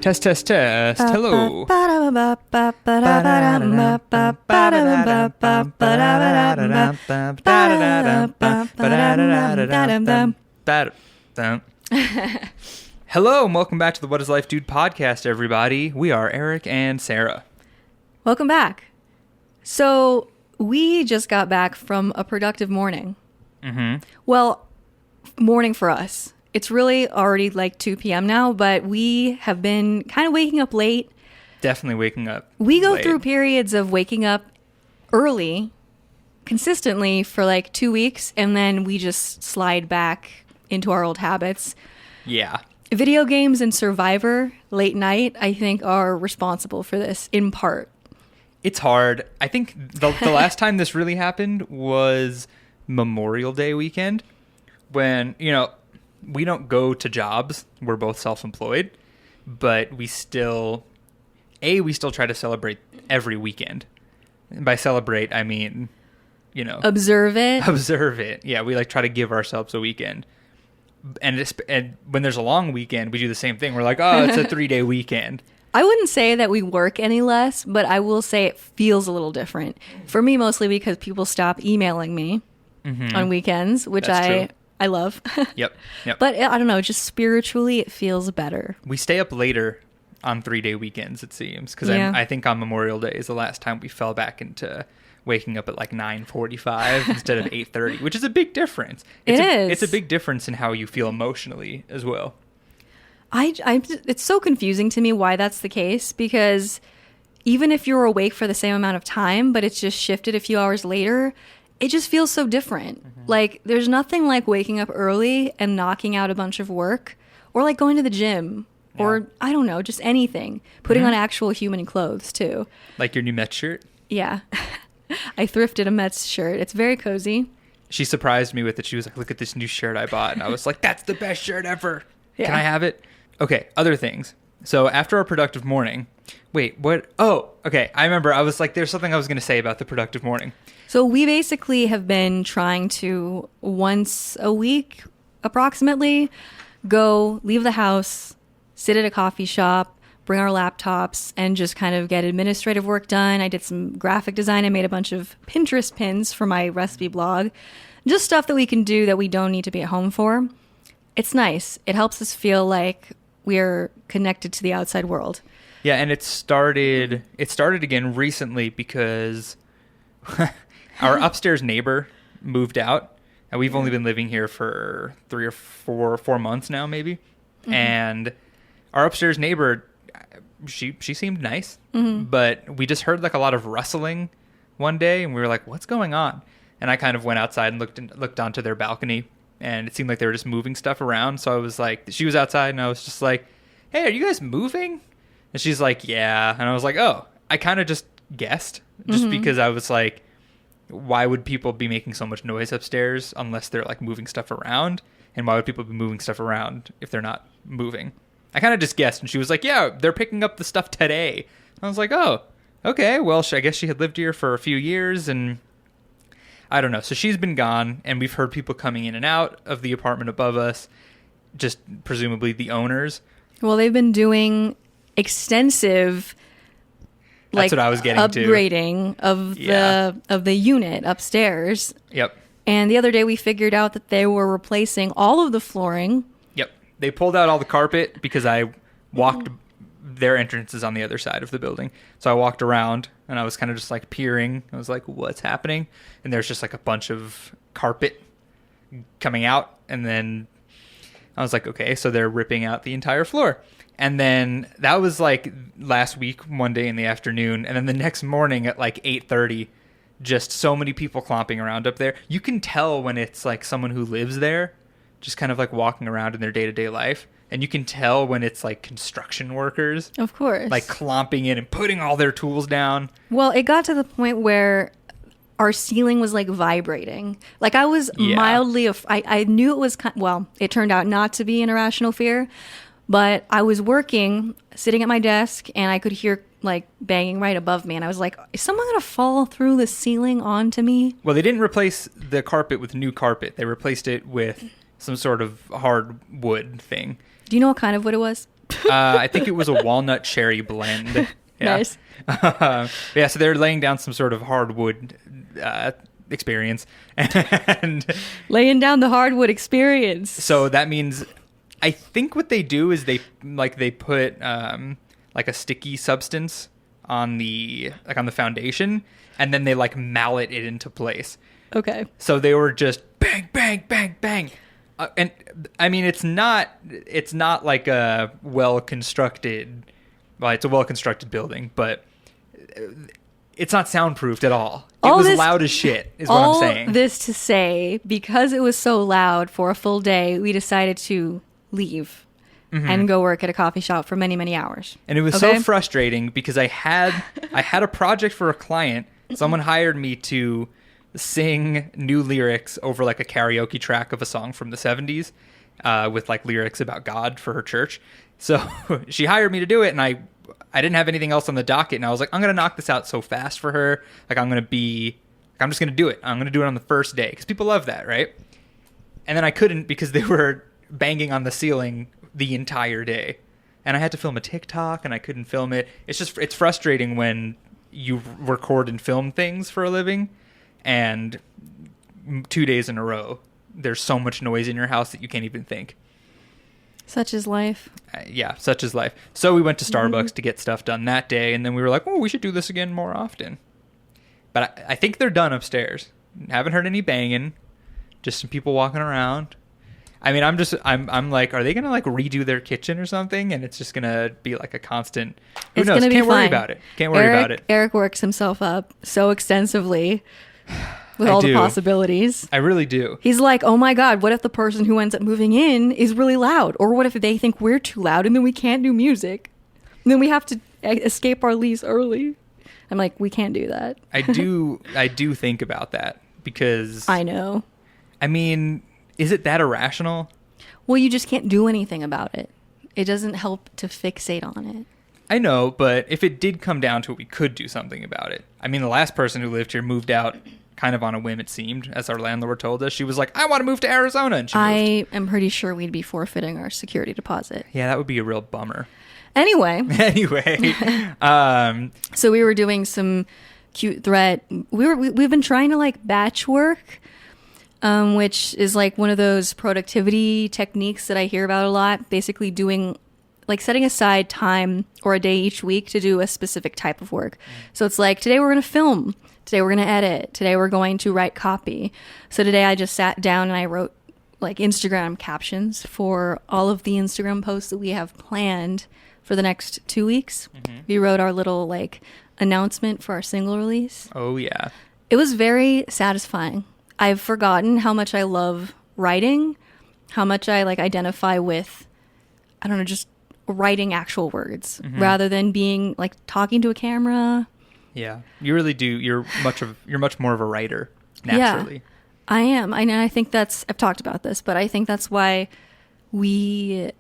Test, test, test. Hello. Hello, and welcome back to the What is Life Dude podcast, everybody. We are Eric and Sarah. Welcome back. So, we just got back from a productive morning. Mm-hmm. Well, morning for us. It's really already like 2 p.m. now, but we have been kind of waking up late. Definitely waking up We go late. through periods of waking up early, consistently for like 2 weeks, and then we just slide back into our old habits. Yeah. Video games and Survivor late night, I think, are responsible for this in part. It's hard. I think the last time this really happened was Memorial Day weekend when, we don't go to jobs. We're both self-employed, but we still try to celebrate every weekend. And by celebrate, I mean, Observe it. observe it. Yeah, we try to give ourselves a weekend. And when there's a long weekend, we do the same thing. We're like, oh, it's a 3-day weekend. I wouldn't say that we work any less, but I will say it feels a little different. For me, mostly because people stop emailing me on weekends, which That's true. I love. Yep. But I don't know, just spiritually, it feels better. We stay up later on 3-day weekends, it seems, because Yeah. I think on Memorial Day is the last time we fell back into waking up at 9:45 instead of 8:30, which is a big difference. It's a big difference in how you feel emotionally as well. It's so confusing to me why that's the case, because even if you're awake for the same amount of time, but it's just shifted a few hours later, it just feels so different. There's nothing like waking up early and knocking out a bunch of work, or going to the gym, or I don't know, just anything. Putting on actual human clothes too. Like your new Mets shirt? Yeah. I thrifted a Mets shirt. It's very cozy. She surprised me with it. She was like, look at this new shirt I bought. And I was like, that's the best shirt ever. Yeah. Can I have it? Okay, other things. So after our productive morning, wait, what? Oh, okay. I remember. I was like, there's something I was going to say about the productive morning. So we basically have been trying to once a week, approximately, leave the house, sit at a coffee shop, bring our laptops, and just kind of get administrative work done. I did some graphic design. I made a bunch of Pinterest pins for my recipe blog. Just stuff that we can do that we don't need to be at home for. It's nice. It helps us feel like we're connected to the outside world. Yeah, and it started again recently because our upstairs neighbor moved out, and we've only been living here for 3 or 4 months now, maybe. Mm-hmm. And our upstairs neighbor, she seemed nice, but we just heard a lot of rustling one day, and we were like, "What's going on?" And I kind of went outside and looked onto their balcony, and it seemed like they were just moving stuff around. So I was like, she was outside, and I was just like, "Hey, are you guys moving?" And she's like, "Yeah." And I was like, "Oh," I kind of just guessed, just because I was like, why would people be making so much noise upstairs unless they're moving stuff around? And why would people be moving stuff around if they're not moving? I kind of just guessed, and she was like, "Yeah, they're picking up the stuff today." And I was like, "Oh, okay. Well, I guess she had lived here for a few years, and I don't know." So she's been gone, and we've heard people coming in and out of the apartment above us, just presumably the owners. Well, they've been doing extensive That's what I was getting upgrading of the unit upstairs. Yep. And the other day we figured out that they were replacing all of the flooring. Yep. They pulled out all the carpet because I walked, their entrance is on the other side of the building. So I walked around and I was kind of just peering. I was like, what's happening? And there's just a bunch of carpet coming out. And then I was like, okay, so they're ripping out the entire floor. And then that was last week, one day in the afternoon. And then the next morning at 8:30, just so many people clomping around up there. You can tell when it's someone who lives there, just kind of walking around in their day-to-day life. And you can tell when it's construction workers. Of course. Clomping in and putting all their tools down. Well, it got to the point where our ceiling was vibrating. I was mildly, I knew it was, it turned out not to be an irrational fear. But I was working, sitting at my desk, and I could hear banging right above me. And I was like, is someone going to fall through the ceiling onto me? Well, they didn't replace the carpet with new carpet. They replaced it with some sort of hardwood thing. Do you know what kind of wood it was? I think it was a walnut cherry blend. Yeah. Nice. Yeah, so they're laying down some sort of hardwood experience. And Laying down the hardwood experience. so that means, I think what they do is they put like a sticky substance on the foundation, and then they like mallet it into place. Okay. So they were just bang, bang, bang, bang. And I mean, it's not like a well-constructed, well, it's a well-constructed building, but it's not soundproofed at all. It was loud as shit, is what I'm saying. All this to say, because it was so loud for a full day, we decided to leave and go work at a coffee shop for many, many hours. And it was so frustrating because I had a project for a client. Someone hired me to sing new lyrics over like a karaoke track of a song from the 70s with like lyrics about God for her church. So she hired me to do it, and I didn't have anything else on the docket, and I was like, I'm going to knock this out so fast for her. Like, I'm just going to do it. I'm going to do it on the first day because people love that, right? And then I couldn't because they were banging on the ceiling the entire day. And I had to film a TikTok, and I couldn't film it. It's frustrating when you record and film things for a living, and 2 days in a row, there's so much noise in your house that you can't even think. Such is life. Yeah, such is life. So we went to Starbucks to get stuff done that day, and then we were like, oh, we should do this again more often. But I think they're done upstairs. Haven't heard any banging. Just some people walking around. I mean, I'm like, are they going to like redo their kitchen or something? And it's just going to be like a constant, who knows? Can't worry about it. Can't worry about it. Eric works himself up so extensively with all the possibilities. I really do. He's like, oh my God, what if the person who ends up moving in is really loud? Or what if they think we're too loud and then we can't do music? And then we have to escape our lease early. I'm like, we can't do that. I do think about that because I know. I mean, is it that irrational? Well, you just can't do anything about it. It doesn't help to fixate on it. I know, but if it did come down to it, we could do something about it. I mean, the last person who lived here moved out kind of on a whim, it seemed, as our landlord told us. She was like, I want to move to Arizona, and she moved. I am pretty sure we'd be forfeiting our security deposit. Yeah, that would be a real bummer. Anyway. So we were doing some cute thread. We've been trying to like batch work, which is like one of those productivity techniques that I hear about a lot. Basically doing like setting aside time or a day each week to do a specific type of work. So it's like, today we're going to film. Today we're going to edit. Today we're going to write copy. So today I just sat down and I wrote like Instagram captions for all of the Instagram posts that we have planned for the next 2 weeks. We wrote our little like announcement for our single release. Oh yeah. It was very satisfying. I've forgotten how much I love writing, how much I like identify with, I don't know, just writing actual words rather than being like talking to a camera. Yeah, you really do. You're much more of a writer naturally. Yeah, I am. I think I've talked about this, but I think that's why I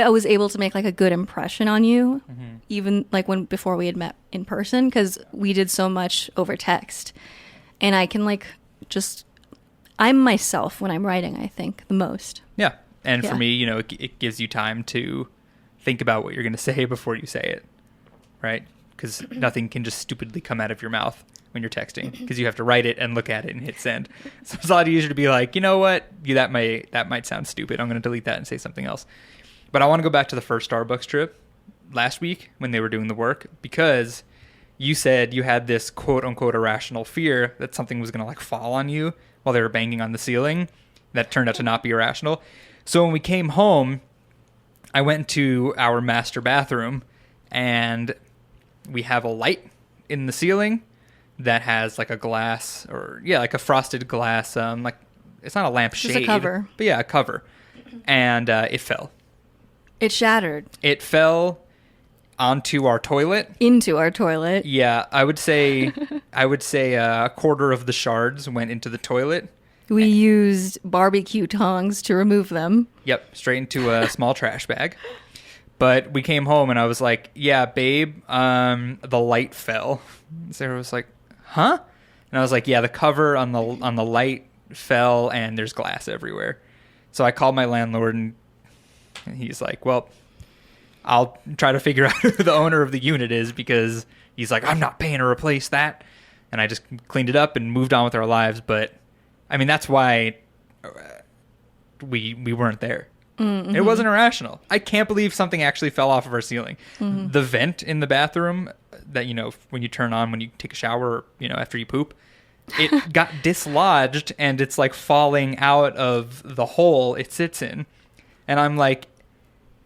was able to make like a good impression on you, even like before we had met in person, because we did so much over text, and I can like I'm myself when I'm writing, I think, the most. Yeah, and for me, you know, it gives you time to think about what you're going to say before you say it, right? Because nothing can just stupidly come out of your mouth when you're texting, because you have to write it and look at it and hit send. So it's a lot easier to be like, you know what, that might sound stupid. I'm going to delete that and say something else. But I want to go back to the first Starbucks trip last week when they were doing the work, because you said you had this quote unquote irrational fear that something was going to like fall on you while they were banging on the ceiling. That turned out to not be irrational. So when we came home, I went to our master bathroom, and we have a light in the ceiling that has like a glass, or like a frosted glass, like it's not a lampshade. Just a cover. But yeah, a cover. And it fell. It shattered. It fell onto our toilet. Into our toilet. Yeah, I would say a quarter of the shards went into the toilet. We used barbecue tongs to remove them. Yep, straight into a small trash bag. But we came home and I was like, yeah, babe, the light fell. Sarah was like, huh? And I was like, yeah, the cover on the light fell and there's glass everywhere. So I called my landlord and he's like, well, I'll try to figure out who the owner of the unit is, because he's like, I'm not paying to replace that. And I just cleaned it up and moved on with our lives. But I mean, that's why we weren't there. Mm-hmm. It wasn't irrational. I can't believe something actually fell off of our ceiling. Mm-hmm. The vent in the bathroom that, when you turn on when you take a shower, after you poop, it got dislodged and it's like falling out of the hole it sits in. And I'm like,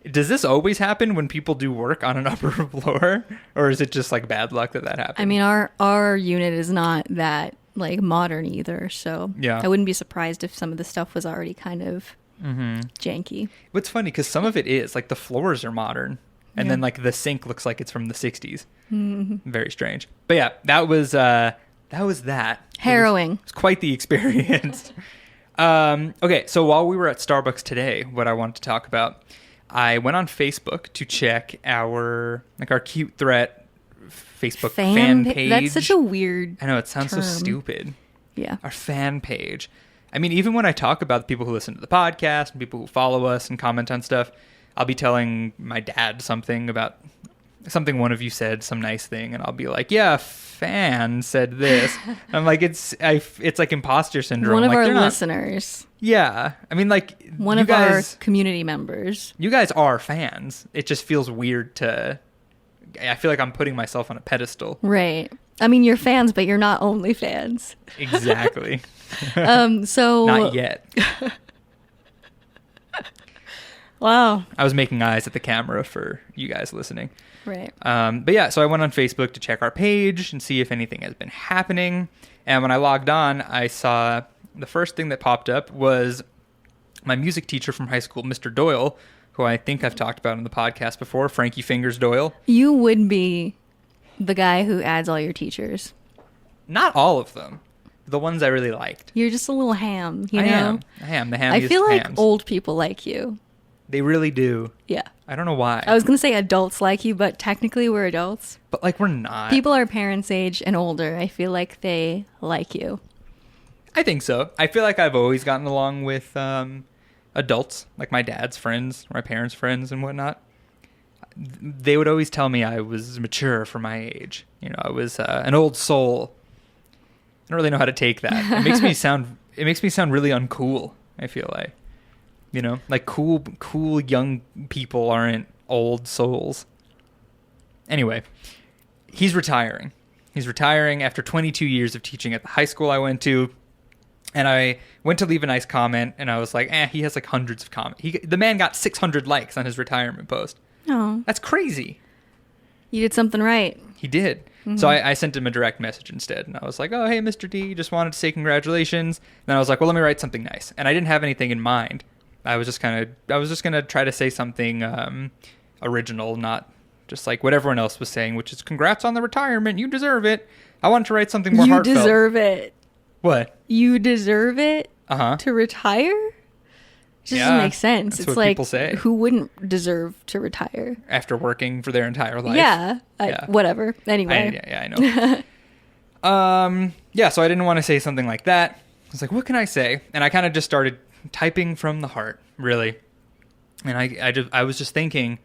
does this always happen when people do work on an upper floor? Or is it just like bad luck that happens? I mean, our unit is not that like modern either. So yeah. I wouldn't be surprised if some of the stuff was already kind of janky. What's funny, because some of it is like the floors are modern. And then like the sink looks like it's from the 60s. Mm-hmm. Very strange. But yeah, that was that. Harrowing. It was quite the experience. Okay, so while we were at Starbucks today, what I wanted to talk about, I went on Facebook to check our Cute Threat Facebook fan page. That's such a weird I know, it sounds term. so stupid. Yeah. Our fan page. I mean, even when I talk about the people who listen to the podcast and people who follow us and comment on stuff, I'll be telling my dad something one of you said, some nice thing, and I'll be like, yeah, fan said this. I'm like, it's like imposter syndrome. One of like, our listeners. Yeah. I mean, like, one of our community members. You guys are fans. It just feels weird I feel like I'm putting myself on a pedestal. Right. I mean, you're fans, but you're not only fans. Exactly. So not yet. Wow. I was making eyes at the camera for you guys listening. Right. But yeah, so I went on Facebook to check our page and see if anything has been happening. And when I logged on, I saw the first thing that popped up was my music teacher from high school, Mr. Doyle, who I think I've talked about on the podcast before, Frankie Fingers Doyle. You would be the guy who adds all your teachers. Not all of them. The ones I really liked. You're just a little ham, you know? I am the hammiest I feel like hams. old people like you. They really do. Yeah. I don't know why. I was going to say adults like you, but technically we're adults. But like, we're not. People our parents' age and older, I feel like they like you. I think so. I feel like I've always gotten along with adults, like my dad's friends, my parents' friends and whatnot. They would always tell me I was mature for my age. I was an old soul. I don't really know how to take that. It makes me sound really uncool, I feel like. Like cool young people aren't old souls. Anyway, he's retiring. He's retiring after 22 years of teaching at the high school I went to. And I went to leave a nice comment, and I was like, he has like hundreds of comments. The man got 600 likes on his retirement post. Oh. That's crazy. You did something right. He did. Mm-hmm. So I sent him a direct message instead. And I was like, oh, hey, Mr. D, just wanted to say congratulations. And then I was like, well, let me write something nice. And I didn't have anything in mind. I was just going to try to say something original, not just like what everyone else was saying, which is congrats on the retirement. You deserve it. I wanted to write something more heartfelt. You deserve it. What? You deserve it to retire? It just doesn't make sense. That's it's what like, people say. Who wouldn't deserve to retire? After working for their entire life. Yeah. Whatever. Anyway. I know. So I didn't want to say something like that. I was like, what can I say? And I kind of just started typing from the heart, really. And I was just thinking,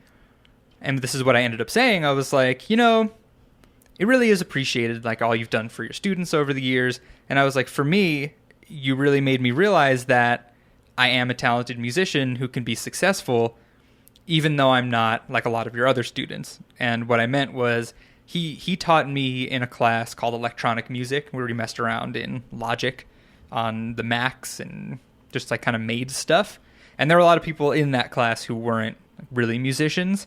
and this is what I ended up saying. I was like, it really is appreciated, like all you've done for your students over the years. And I was like, for me, you really made me realize that I am a talented musician who can be successful, even though I'm not like a lot of your other students. And what I meant was he taught me in a class called electronic music, where we messed around in Logic on the Macs and just like kind of made stuff. And there were a lot of people in that class who weren't really musicians.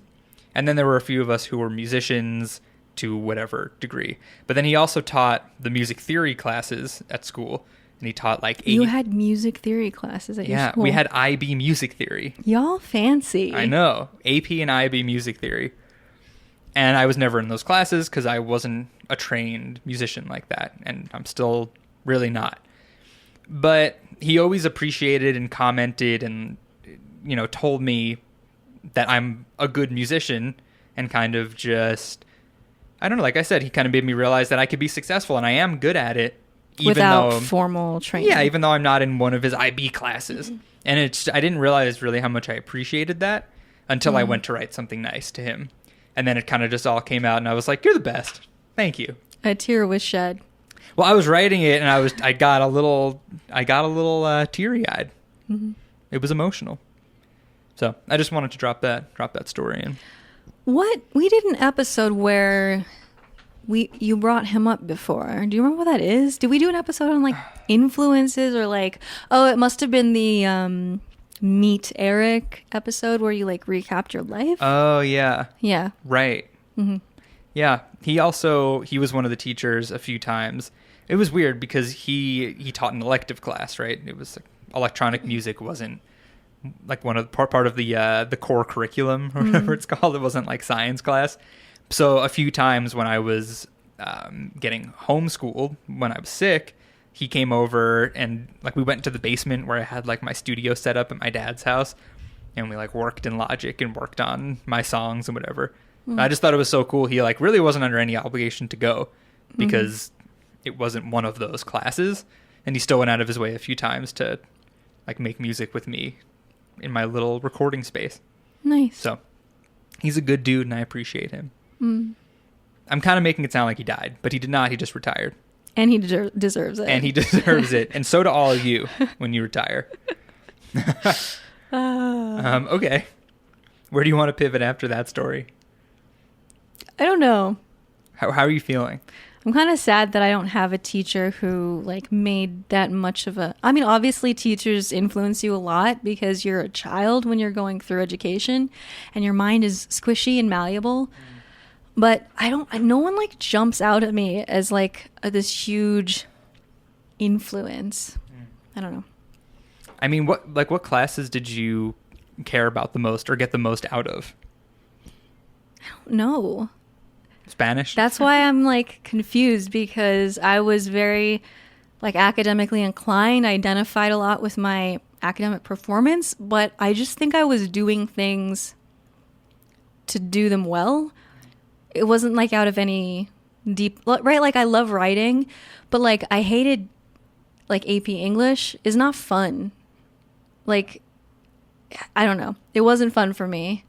And then there were a few of us who were musicians to whatever degree. But then he also taught the music theory classes at school. And he taught like 8... You had music theory classes at your school? Yeah, we had IB music theory. Y'all fancy. I know. AP and IB music theory. And I was never in those classes because I wasn't a trained musician like that. And I'm still really not. But he always appreciated and commented and, told me that I'm a good musician and kind of just... I don't know, like I said, he kind of made me realize that I could be successful and I am good at it. Without formal training. Yeah, even though I'm not in one of his IB classes. Mm-hmm. And I didn't realize really how much I appreciated that. until I went to write something nice to him. And then it kind of just all came out, and I was like, "You're the best. Thank you." A tear was shed. Well, I was writing it, and I got a little teary-eyed. Mm-hmm. It was emotional. So I just wanted to drop that story in. What? We did an episode where you brought him up before. Do you remember what that is? Did we do an episode on like influences or like? Oh, it must have been the Meet Eric episode where you like recapped your life. Oh yeah. Yeah. Right. Mm-hmm. Yeah. He was one of the teachers a few times. It was weird because he taught an elective class, right? It was like, electronic music wasn't like one of part of the core curriculum or whatever it's called. It wasn't like science class. So a few times when I was getting homeschooled when I was sick, he came over and like we went to the basement where I had like my studio set up at my dad's house, and we like worked in Logic and worked on my songs and whatever. I just thought it was so cool. He like really wasn't under any obligation to go because it wasn't one of those classes, and he still went out of his way a few times to like make music with me in my little recording space. Nice. So he's a good dude, and I appreciate him. I'm kind of making it sound like he died, but he did not. He just retired. And he deserves it. And he deserves it. And so do all of you when you retire. Okay. Where do you want to pivot after that story? I don't know. How are you feeling? I'm kind of sad that I don't have a teacher who like made that much of a... I mean, obviously teachers influence you a lot because you're a child when you're going through education and your mind is squishy and malleable. But no one like jumps out at me as like this huge influence. I don't know. I mean, what classes did you care about the most or get the most out of? I don't know. Spanish? That's why I'm like confused because I was very like academically inclined. I identified a lot with my academic performance, but I just think I was doing things to do them well. It wasn't like out of any deep, right? Like I love writing, but like I hated like AP English is not fun. Like, I don't know. It wasn't fun for me.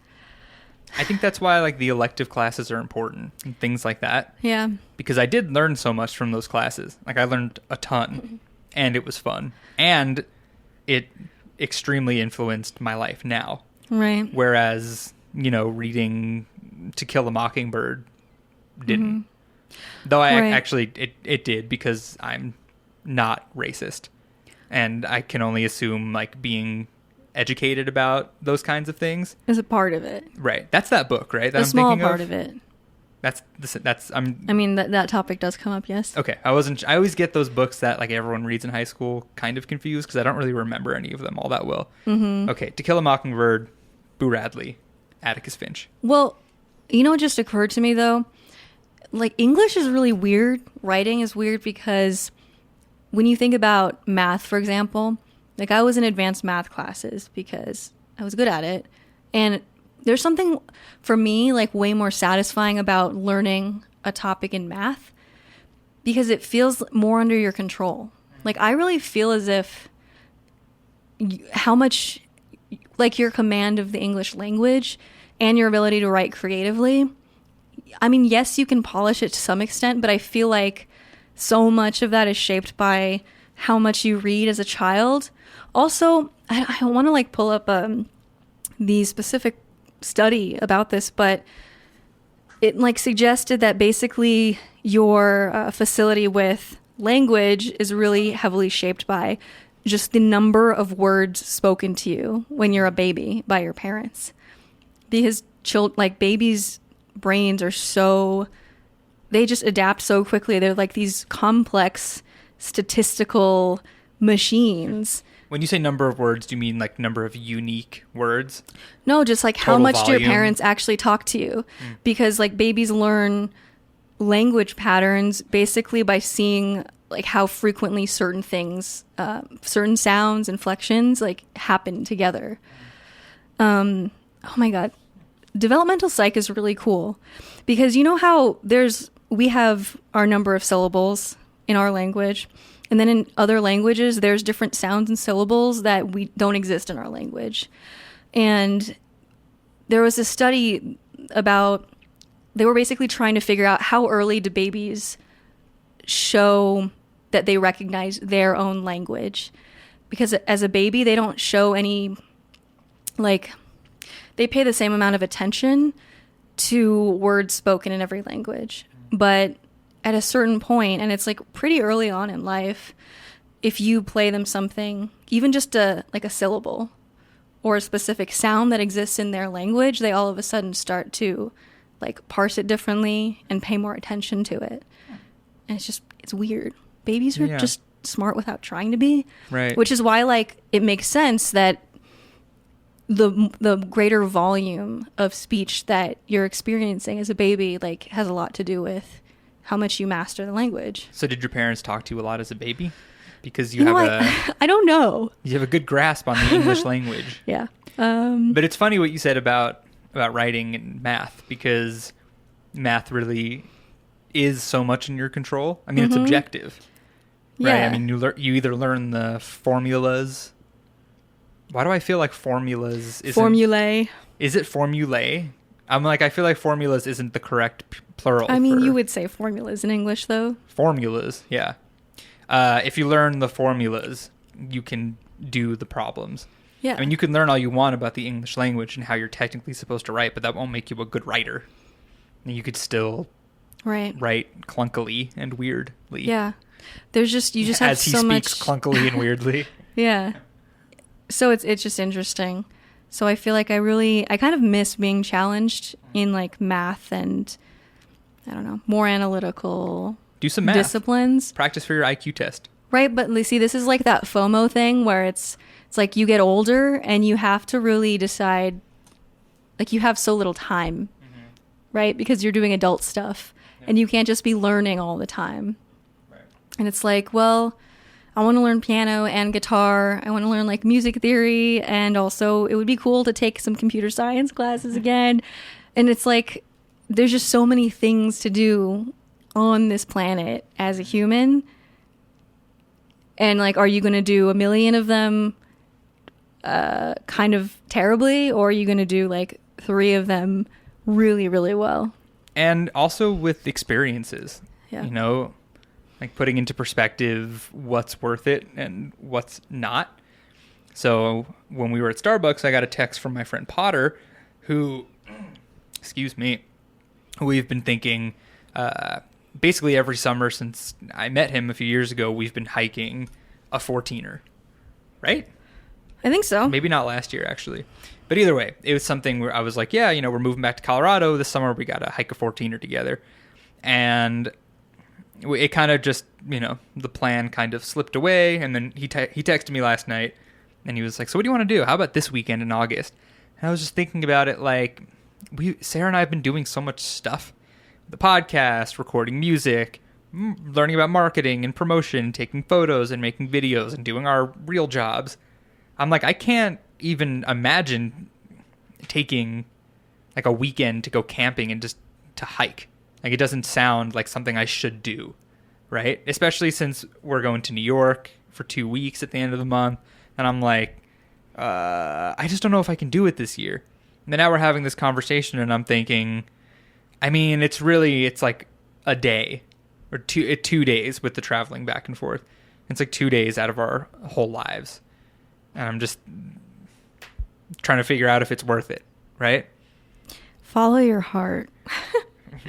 I think that's why like the elective classes are important and things like that. Yeah. Because I did learn so much from those classes. Like I learned a ton and it was fun. And it extremely influenced my life now. Right. Whereas, reading To Kill a Mockingbird didn't. Though I actually, it did because I'm not racist. And I can only assume like being educated about those kinds of things is a part of it. Right. That's that book, right? That a I'm small thinking part of it. I mean, that topic does come up, yes. Okay. I always get those books that like everyone reads in high school kind of confused because I don't really remember any of them all that well. Okay. To Kill a Mockingbird, Boo Radley, Atticus Finch. Well, what just occurred to me though? Like English is really weird. Writing is weird because when you think about math, for example, like I was in advanced math classes because I was good at it. And there's something for me like way more satisfying about learning a topic in math because it feels more under your control. Like I really feel as if how much like your command of the English language and your ability to write creatively. I mean, yes, you can polish it to some extent, but I feel like so much of that is shaped by how much you read as a child. Also, I want to like pull up the specific study about this, but it like suggested that basically your facility with language is really heavily shaped by just the number of words spoken to you when you're a baby by your parents. Because babies' brains are they just adapt so quickly. They're like these complex statistical machines. When you say number of words, do you mean like number of unique words? No, just like how Total much do your volume? parents actually talk to you? Because like babies learn language patterns basically by seeing like how frequently certain things, certain sounds, inflections like happen together. Oh my God. Developmental psych is really cool because you know how we have our number of syllables in our language, and then in other languages there's different sounds and syllables that we don't exist in our language. And there was a study about, they were basically trying to figure out how early do babies show that they recognize their own language. Because as a baby, they don't show any, like, they pay the same amount of attention to words spoken in every language. But at a certain point, and it's like pretty early on in life, if you play them something, even just a syllable or a specific sound that exists in their language, they all of a sudden start to like parse it differently and pay more attention to it. And it's weird. Babies are just smart without trying to be. Right. Which is why, like, it makes sense that the greater volume of speech that you're experiencing as a baby, like, has a lot to do with how much you master the language. So did your parents talk to you a lot as a baby? Because you have I don't know. You have a good grasp on the English language. Yeah. But it's funny what you said about writing and math, because math really is so much in your control. I mean, it's objective. Right? Yeah. I mean, you either learn the formulas. Why do I feel like formulas isn't... Formulae. Is it formulae? I'm like, I feel like formulas isn't the correct plural. I mean, you would say formulas in English, though. Formulas, yeah. If you learn the formulas, you can do the problems. Yeah. I mean, you can learn all you want about the English language and how you're technically supposed to write, but that won't make you a good writer. And you could still write clunkily and weirdly. Yeah. There's just, you just have as he so speaks much clunkily and weirdly. Yeah. So it's just interesting. So I feel like I kind of miss being challenged in like math and, I don't know, more analytical Do some math. disciplines. Practice for your IQ test. Right, but see, this is like that FOMO thing where it's like you get older and you have to really decide, like you have so little time, right? Because you're doing adult stuff and you can't just be learning all the time. Right. And it's like, well, I want to learn piano and guitar. I want to learn like music theory, and also it would be cool to take some computer science classes again. And it's like, there's just so many things to do on this planet as a human. And like, are you going to do a million of them kind of terribly, or are you going to do like 3 of them really, really well? And also with experiences, Yeah. you know, like putting into perspective what's worth it and what's not. So when we were at Starbucks, I got a text from my friend Potter, who, excuse me, we've been thinking, basically every summer since I met him a few years ago, we've been hiking a 14er, right? I think so. Maybe not last year, actually. But either way, it was something where I was like, yeah, you know, we're moving back to Colorado this summer. We got to hike a 14er together. And it kind of just, you know, the plan kind of slipped away. And then he texted me last night and he was like, so what do you want to do? How about this weekend in August? And I was just thinking about it, like, Sarah and I have been doing so much stuff. The podcast, recording music, learning about marketing and promotion, taking photos and making videos and doing our real jobs. I'm like, I can't even imagine taking like a weekend to go camping and just to hike. Like, it doesn't sound like something I should do, right? Especially since we're going to New York for 2 weeks at the end of the month. And I'm like, I just don't know if I can do it this year. And then now we're having this conversation and I'm thinking, I mean, it's like a day or 2 days with the traveling back and forth. It's like 2 days out of our whole lives. And I'm just trying to figure out if it's worth it, right? Follow your heart.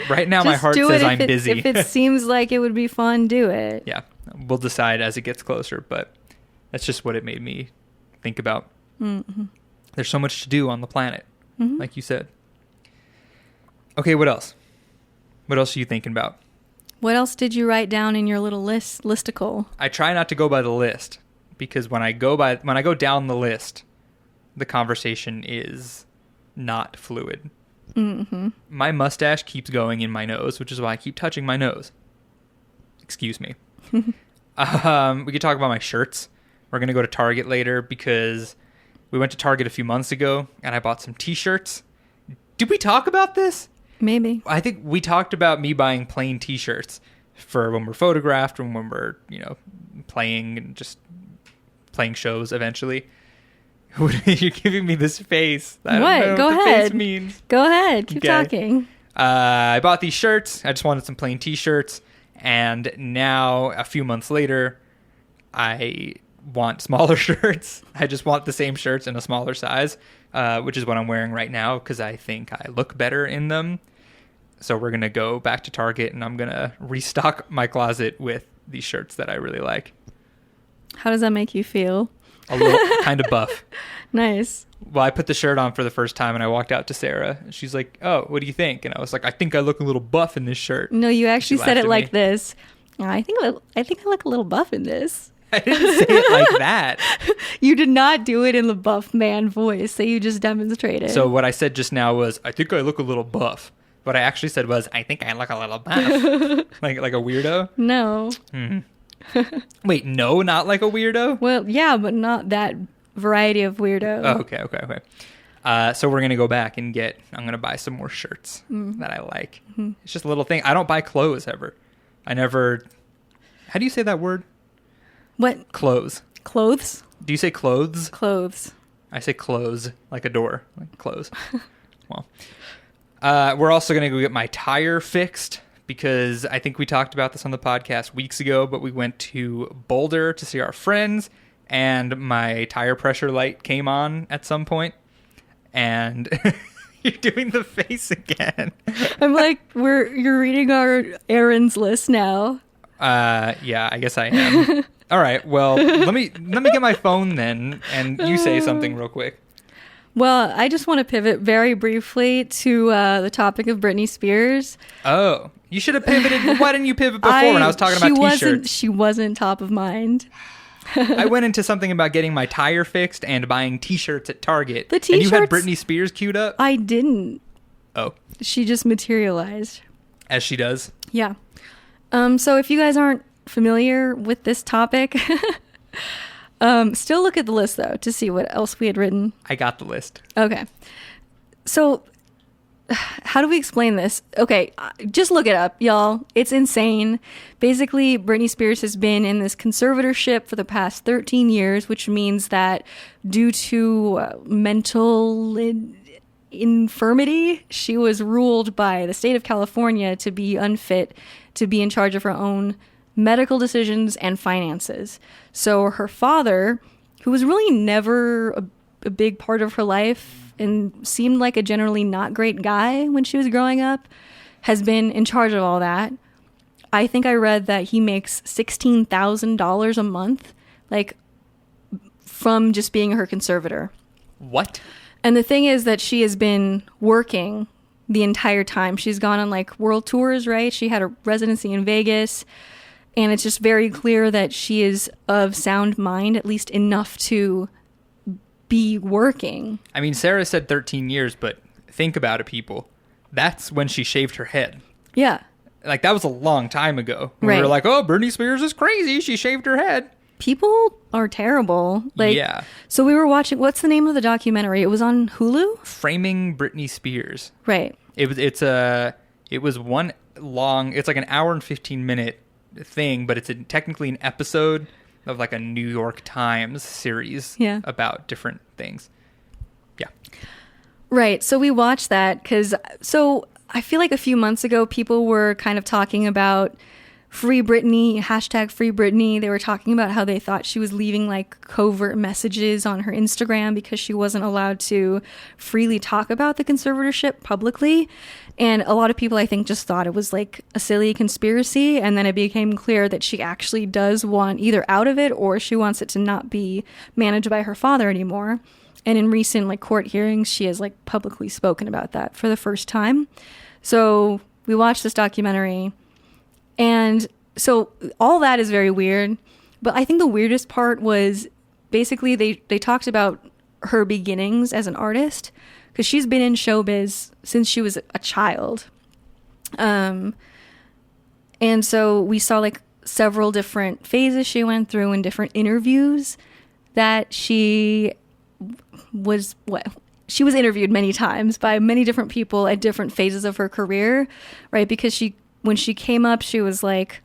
Right now, my heart says I'm busy. If it seems like it would be fun, do it. Yeah, we'll decide as it gets closer, but that's just what it made me think about. Mm-hmm. There's so much to do on the planet, like you said. Okay, what else? What else are you thinking about? What else did you write down in your little listicle? I try not to go by the list, because when I go down the list, the conversation is not fluid. Mm-hmm. My mustache keeps going in my nose, which is why I keep touching my nose. Excuse me. We could talk about my shirts. We're going to go to Target later because we went to Target a few months ago and I bought some t-shirts. Did we talk about this? Maybe. I think we talked about me buying plain t-shirts for when we're photographed and when we're, you know, playing and just playing shows eventually. You're giving me this face. I What? don't know Go what the ahead. face means. Go ahead. Keep Okay. talking. I bought these shirts. I just wanted some plain t-shirts. And now, a few months later, I want smaller shirts. I just want the same shirts in a smaller size, which is what I'm wearing right now because I think I look better in them. So we're going to go back to Target and I'm going to restock my closet with these shirts that I really like. How does that make you feel? A little kind of buff. Nice. Well, I put the shirt on for the first time and I walked out to Sarah and she's like, "Oh, what do you think?" And I was like, "I think I look a little buff in this shirt." No, you actually She said laughed it at like me. this. I think I look a little buff in this. I didn't say it like that. You did not do it in the buff man voice that you just demonstrated. So what I said just now was, "I think I look a little buff." What I actually said was, "I think I look a little buff." like a weirdo? No. Wait, no, not like a weirdo? Well, yeah, but not that variety of weirdo. Oh, okay. So we're going to go back and I'm going to buy some more shirts that I like. It's just a little thing. I don't buy clothes ever. How do you say that word? What? Clothes. Clothes? Do you say clothes? Clothes. I say close, like a door, like close. Well, we're also going to go get my tire fixed because I think we talked about this on the podcast weeks ago, but we went to Boulder to see our friends and my tire pressure light came on at some point and you're doing the face again. I'm like, you're reading our errands list now. Yeah, I guess I am. All right. Well, let me get my phone then and you say something real quick. Well, I just want to pivot very briefly to the topic of Britney Spears. Oh, you should have pivoted. Why didn't you pivot before when I was talking about t-shirts? She wasn't top of mind. I went into something about getting my tire fixed and buying t-shirts at Target. The And you had t-shirts- Britney Spears queued up? I didn't. Oh, She just materialized. as she does. Yeah. So if you guys aren't familiar with this topic, still look at the list though to see what else we had written. I got the list. Okay. So how do we explain this? Okay, just look it up, y'all. It's insane. Basically, Britney Spears has been in this conservatorship for the past 13 years, which means that due to mental infirmity, she was ruled by the state of California to be unfit to be in charge of her own medical decisions and finances. So her father, who was really never a big part of her life and seemed like a generally not great guy when she was growing up, has been in charge of all that. I think I read that he makes $16,000 a month, like, from just being her conservator. What? And the thing is that she has been working the entire time. She's gone on like world tours, right? She had a residency in Vegas. And it's just very clear that she is of sound mind, at least enough to be working. I mean, Sarah said 13 years, but think about it, people. That's when she shaved her head. Yeah. Like, that was a long time ago. Right. We were like, oh, Britney Spears is crazy. She shaved her head. People are terrible. Like, Yeah. So we were watching, what's the name of the documentary? It was on Hulu? Framing Britney Spears. Right. It was one long, it's like an hour and 15-minute thing, but it's technically an episode of like a New York Times series about different things. Yeah. Right. So we watched that because, I feel like a few months ago, people were kind of talking about Free Britney, hashtag Free Britney. They were talking about how they thought she was leaving like covert messages on her Instagram because she wasn't allowed to freely talk about the conservatorship publicly. And a lot of people, I think, just thought it was like a silly conspiracy. And then it became clear that she actually does want either out of it or she wants it to not be managed by her father anymore. And in recent like court hearings, she has like publicly spoken about that for the first time. So we watched this documentary. And so all that is very weird. But I think the weirdest part was basically they talked about her beginnings as an artist, because she's been in showbiz since she was a child. And so we saw like several different phases she went through in different interviews that she was interviewed many times by many different people at different phases of her career, right? Because when she came up, she was like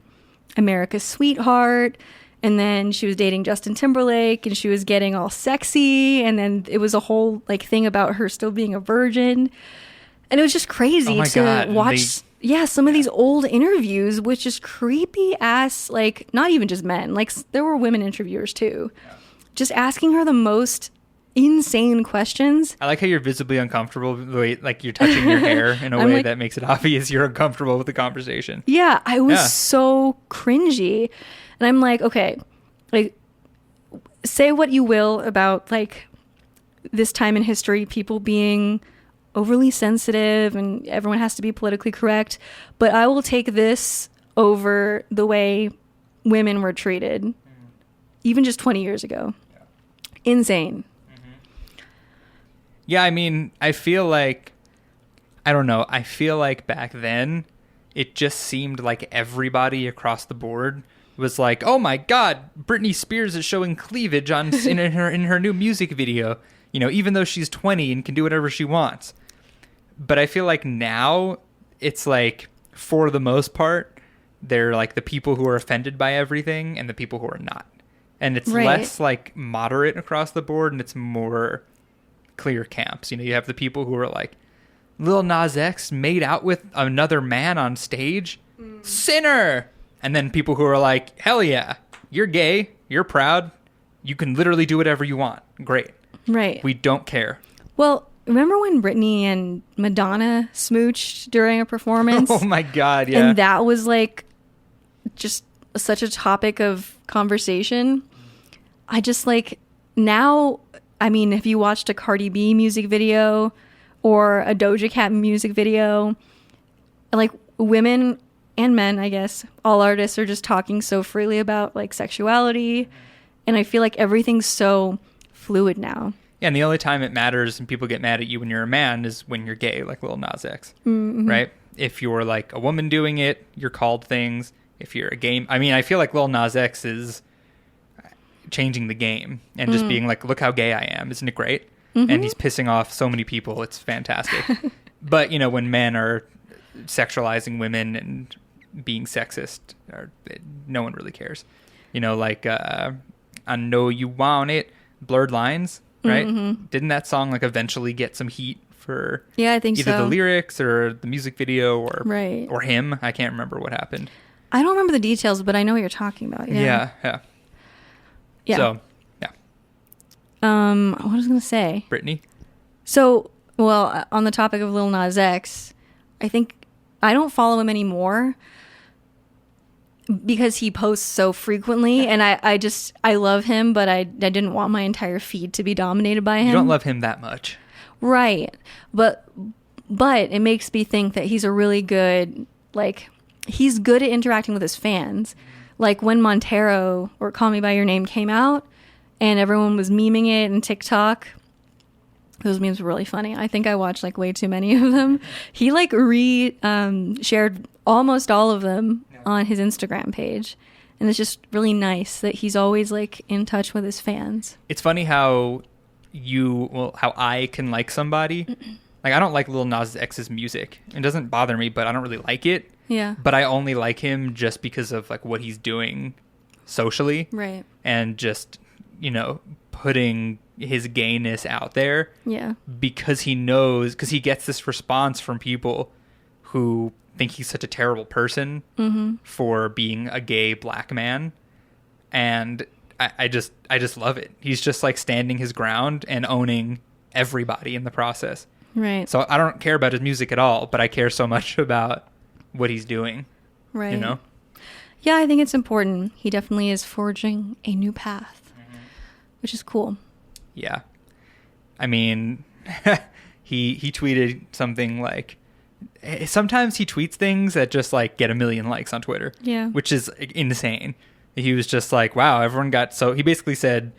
America's sweetheart. And then she was dating Justin Timberlake, and she was getting all sexy. And then it was a whole like thing about her still being a virgin. And it was just crazy to watch. Some of these old interviews, which is creepy ass, like not even just men, like there were women interviewers too, just asking her the most insane questions. I like how you're visibly uncomfortable the way like you're touching your hair in a way that makes it obvious you're uncomfortable with the conversation. Yeah, I was so cringy. And I'm like, okay, like say what you will about like this time in history, people being overly sensitive and everyone has to be politically correct, but I will take this over the way women were treated even just 20 years ago. Insane. Yeah, I mean, I feel like back then it just seemed like everybody across the board was like, oh my god, Britney Spears is showing cleavage in her new music video, you know, even though she's 20 and can do whatever she wants. But I feel like now it's like, for the most part, they're like the people who are offended by everything and the people who are not. And it's less like moderate across the board and it's more clear camps. You know, you have the people who are like, Lil Nas X made out with another man on stage? Sinner! And then people who are like, hell yeah, you're gay, you're proud, you can literally do whatever you want. Great. Right. We don't care. Well, remember when Britney and Madonna smooched during a performance? Oh my god, yeah. And that was like just such a topic of conversation. I just like now, I mean, if you watched a Cardi B music video or a Doja Cat music video, like women and men, I guess, all artists are just talking so freely about like sexuality. And I feel like everything's so fluid now. Yeah, and the only time it matters and people get mad at you when you're a man is when you're gay, like Lil Nas X, right? If you're like a woman doing it, you're called things. If you're a game, I mean, I feel like Lil Nas X is changing the game and just being like, look how gay I am. Isn't it great? And he's pissing off so many people. It's fantastic. But, you know, when men are sexualizing women and being sexist, no one really cares. You know, like, I Know You Want It, Blurred Lines, right? Didn't that song like eventually get some heat for I think either the lyrics or the music video or him? I can't remember what happened. I don't remember the details, but I know what you're talking about. Yeah. So, yeah. What was I going to say? Britney. So, well, on the topic of Lil Nas X, I think I don't follow him anymore because he posts so frequently, and I love him, but I didn't want my entire feed to be dominated by him. You don't love him that much. Right. But it makes me think that he's a really good, like, he's good at interacting with his fans. Like when Montero or Call Me By Your Name came out and everyone was memeing it in TikTok. Those memes were really funny. I think I watched like way too many of them. He like shared almost all of them on his Instagram page. And it's just really nice that he's always like in touch with his fans. It's funny how how I can like somebody. Like I don't like Lil Nas X's music. It doesn't bother me, but I don't really like it. Yeah. But I only like him just because of like what he's doing socially. Right. And just, you know, putting his gayness out there. Yeah. Because he he gets this response from people who think he's such a terrible person for being a gay black man. And I just love it. He's just like standing his ground and owning everybody in the process. Right. So I don't care about his music at all, but I care so much about what he's doing. Right. You know? Yeah, I think it's important. He definitely is forging a new path, which is cool. Yeah. I mean, he tweeted something like, sometimes he tweets things that just like get 1 million likes on Twitter. Yeah. Which is insane. He was just like, wow, he basically said,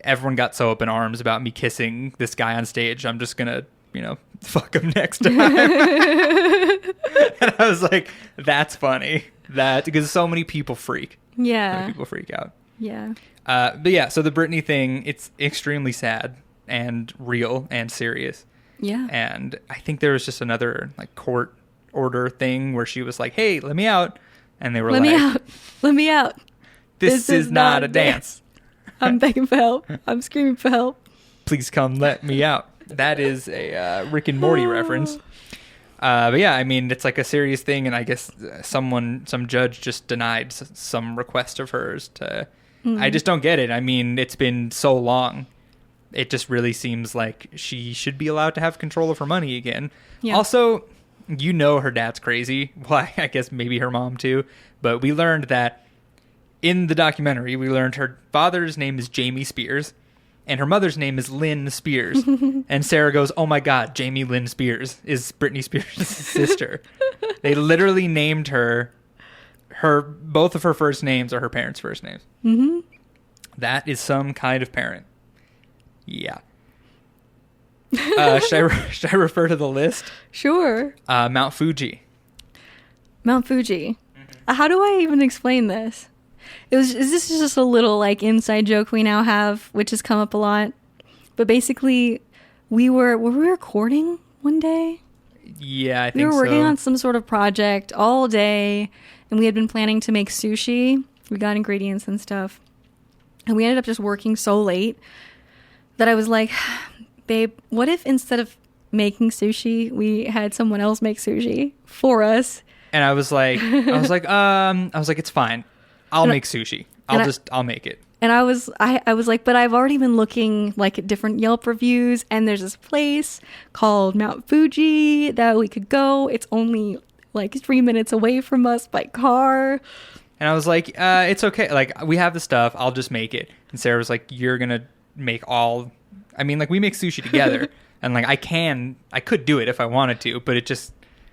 everyone got so up in arms about me kissing this guy on stage. I'm just going to, you know, fuck him next time. And I was like, that's funny. Because so many people freak. Yeah. So many people freak out. Yeah. But yeah, so the Britney thing, it's extremely sad and real and serious. Yeah. And I think there was just another like court order thing where she was like, hey, let me out. And they were Let me out. This is not a dance. I'm begging for help. I'm screaming for help. Please come let me out. That is a Rick and Morty reference. But yeah, I mean, it's like a serious thing, and I guess some judge just denied some request of hers to... I just don't get it. I mean, it's been so long. It just really seems like she should be allowed to have control of her money again. Yeah. Also, you know her dad's crazy. Well, I guess maybe her mom too. But we learned that in the documentary, her father's name is Jamie Spears, and her mother's name is Lynn Spears. And Sarah goes, oh my God, Jamie Lynn Spears is Britney Spears' sister. They literally named her both of her first names are her parents' first names. Mm-hmm. That is some kind of parent. Yeah. Should I refer to the list? Sure. Mount Fuji. Mount Fuji. Mm-hmm. How do I even explain this? Is this just a little like inside joke we now have, which has come up a lot? But basically, were we recording one day? Yeah, I think so. We were working on some sort of project all day, and we had been planning to make sushi. We got ingredients and stuff. And we ended up just working so late that I was like, babe, what if instead of making sushi, we had someone else make sushi for us? And I was like, it's fine. I'll make sushi. I'll make it. And I was like, but I've already been looking like at different Yelp reviews, and there's this place called Mount Fuji that we could go. It's only like 3 minutes away from us by car. And I was like, it's okay. Like, we have the stuff. I'll just make it. And Sarah was like, you're going to make all... I mean, like, we make sushi together. And, like, I could do it if I wanted to. But it just...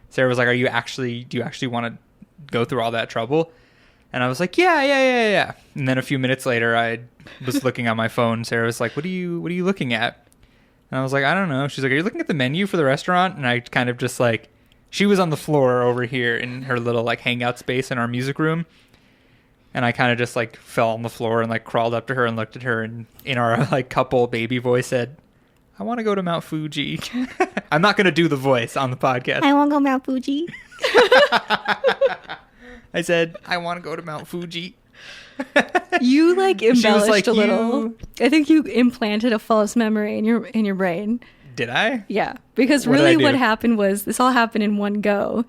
Sarah was like, do you actually want to go through all that trouble? And I was like, yeah. And then a few minutes later, I was looking on my phone. Sarah was like, what are you looking at? And I was like, I don't know. She's like, are you looking at the menu for the restaurant? And I kind of just like... She was on the floor over here in her little, like, hangout space in our music room. And I kind of just, like, fell on the floor and, like, crawled up to her and looked at her and in our, like, couple baby voice said, I want to go to Mount Fuji. I'm not going to do the voice on the podcast. I want to go to Mount Fuji. I said, I want to go to Mount Fuji. You, like, embellished like, a little. I think you implanted a false memory in your brain. Did I? Yeah. Because really what happened was, this all happened in one go,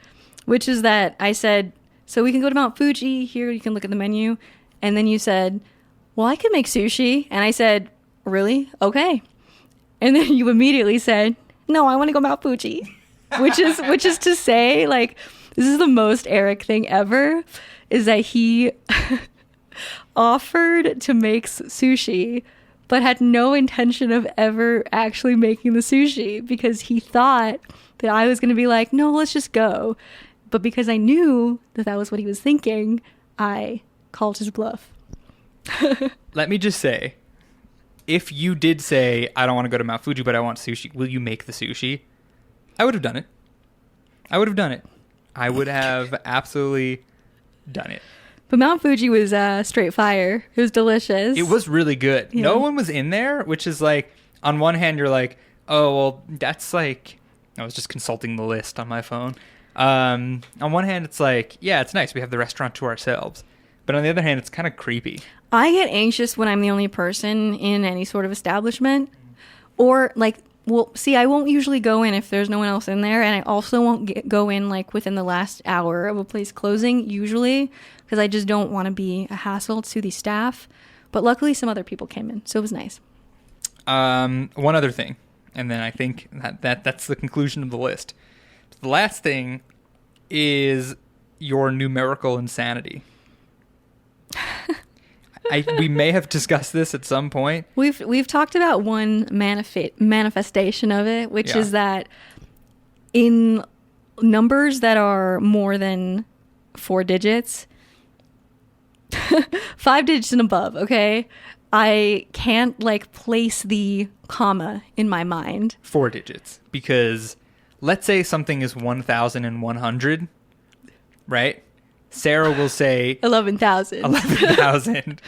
which is that I said... So we can go to Mount Fuji. Here you can look at the menu. And then you said, well, I can make sushi. And I said, really? Okay. And then you immediately said, no, I want to go Mount Fuji. which is to say, like, this is the most Eric thing ever, is that he offered to make sushi, but had no intention of ever actually making the sushi because he thought that I was going to be like, no, let's just go. But because I knew that was what he was thinking, I called his bluff. Let me just say, if you did say, I don't want to go to Mount Fuji, but I want sushi, will you make the sushi? I would have done it. I would have absolutely done it. But Mount Fuji was straight fire. It was delicious. It was really good. Yeah. No one was in there, which is like, on one hand, you're like, oh, well, that's like... I was just consulting the list on my phone. On one hand, it's like, yeah, it's nice. We have the restaurant to ourselves. But on the other hand, it's kind of creepy. I get anxious when I'm the only person in any sort of establishment. Or, like, well, see, I won't usually go in if there's no one else in there. And I also won't go in, like, within the last hour of a place closing, usually. Because I just don't want to be a hassle to the staff. But luckily, some other people came in. So it was nice. One other thing. And then I think that's the conclusion of the list. The last thing is your numerical insanity. We may have discussed this at some point. We've talked about one manifestation of it, which is that in numbers that are more than 4 digits, 5 digits and above, okay? I can't, like, place the comma in my mind. 4 digits. Because let's say something is 1,100, right? Sarah will say... 11,000. 11,000.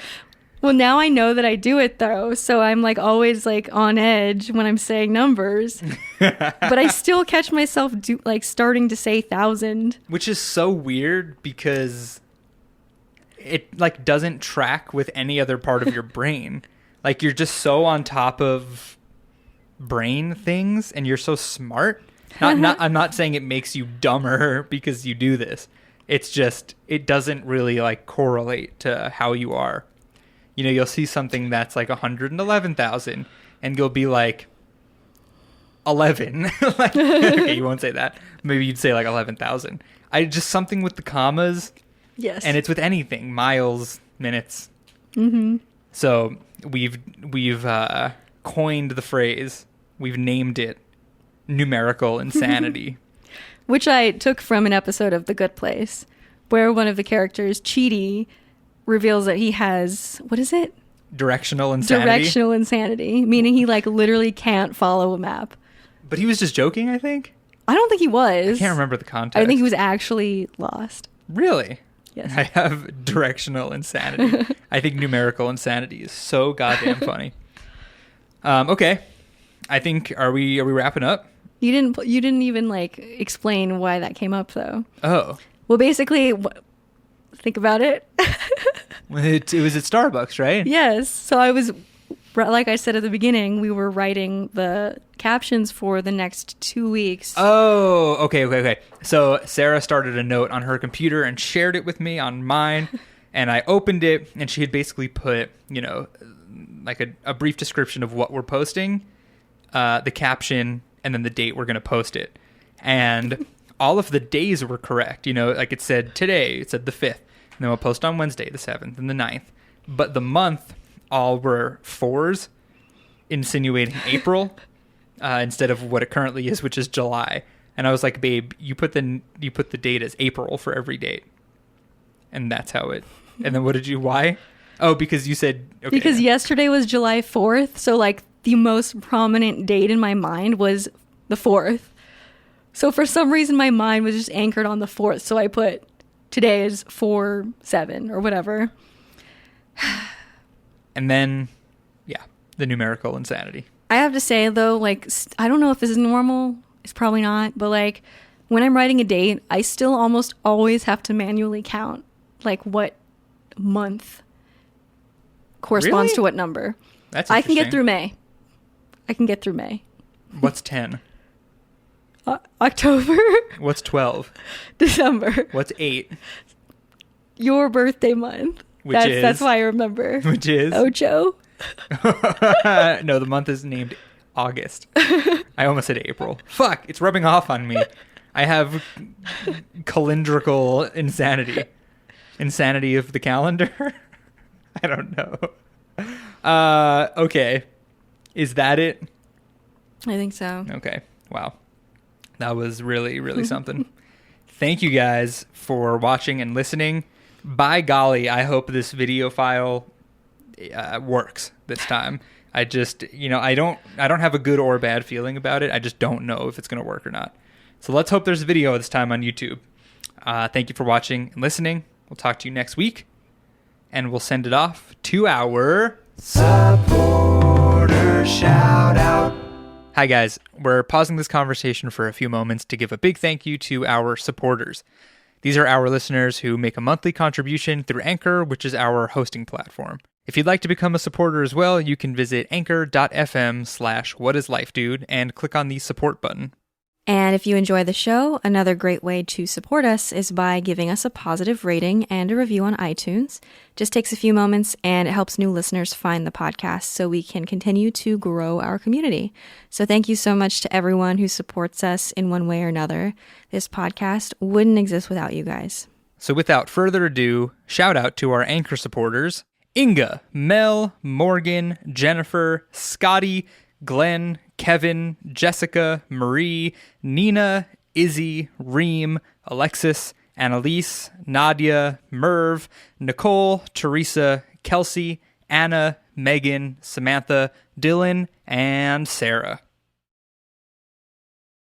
Well, now I know that I do it, though. So I'm, like, always, like, on edge when I'm saying numbers. But I still catch myself, starting to say 1,000. Which is so weird because... it like doesn't track with any other part of your brain. Like you're just so on top of brain things and you're so smart. I'm not saying it makes you dumber because you do this. It's just, it doesn't really like correlate to how you are. You know, you'll see something that's like 111,000 and you'll be like 11. Like, okay, you won't say that. Maybe you'd say like 11,000. Just something with the commas. Yes. And it's with anything, miles, minutes. Mm-hmm. So we've coined the phrase. We've named it numerical insanity. Which I took from an episode of The Good Place, where one of the characters, Chidi, reveals that he has, what is it? Directional insanity. Directional insanity, meaning he like literally can't follow a map. But he was just joking, I think. I don't think he was. I can't remember the context. I think he was actually lost. Really? Yes. I have directional insanity. I think numerical insanity is so goddamn funny. Okay. I think, are we wrapping up? You didn't even like explain why that came up though. Oh. Well, basically, think about it. It was at Starbucks, right? Yes. So like I said at the beginning, we were writing the captions for the next 2 weeks. Oh, okay. So Sarah started a note on her computer and shared it with me on mine, and I opened it, and she had basically put, you know, like a brief description of what we're posting, the caption, and then the date we're going to post it. And all of the days were correct. You know, like it said today, it said the 5th, and then we'll post on Wednesday, the 7th, and the 9th. But the month, all were 4s, insinuating April instead of what it currently is, which is July. And I was like, babe, you put the date as April for every date, and that's how it. And then what did you? Why? Oh, because you said okay. Because yesterday was July 4th, so like the most prominent date in my mind was the 4th. So for some reason, my mind was just anchored on the 4th. So I put today is 4/7 or whatever. And then, yeah, the numerical insanity. I have to say, though, like, I don't know if this is normal. It's probably not. But, like, when I'm writing a date, I still almost always have to manually count, like, what month corresponds to what number. That's I can get interesting. through May. What's 10? October. What's 12? December. What's 8? Your birthday month. That's why I remember. Which is? Ocho. No, the month is named August. I almost said April. Fuck, it's rubbing off on me. I have calendrical insanity. Insanity of the calendar? I don't know. Okay. Is that it? I think so. Okay. Wow. That was really, really something. Thank you guys for watching and listening. By golly, I hope this video file works this time. I just, I don't have a good or bad feeling about it. I just don't know if it's going to work or not. So let's hope there's a video this time on YouTube. Thank you for watching and listening. We'll talk to you next week. And we'll send it off to our supporter shout out. Hi guys, we're pausing this conversation for a few moments to give a big thank you to our supporters. These are our listeners who make a monthly contribution through Anchor, which is our hosting platform. If you'd like to become a supporter as well, you can visit anchor.fm/whatislifedude and click on the support button. And if you enjoy the show, another great way to support us is by giving us a positive rating and a review on iTunes. Just takes a few moments and it helps new listeners find the podcast so we can continue to grow our community. So thank you so much to everyone who supports us in one way or another. This podcast wouldn't exist without you guys. So without further ado, shout out to our Anchor supporters: Inga, Mel, Morgan, Jennifer, Scotty, Glenn, Kevin, Jessica, Marie, Nina, Izzy, Reem, Alexis, Annalise, Nadia, Merv, Nicole, Teresa, Kelsey, Anna, Megan, Samantha, Dylan, and Sarah.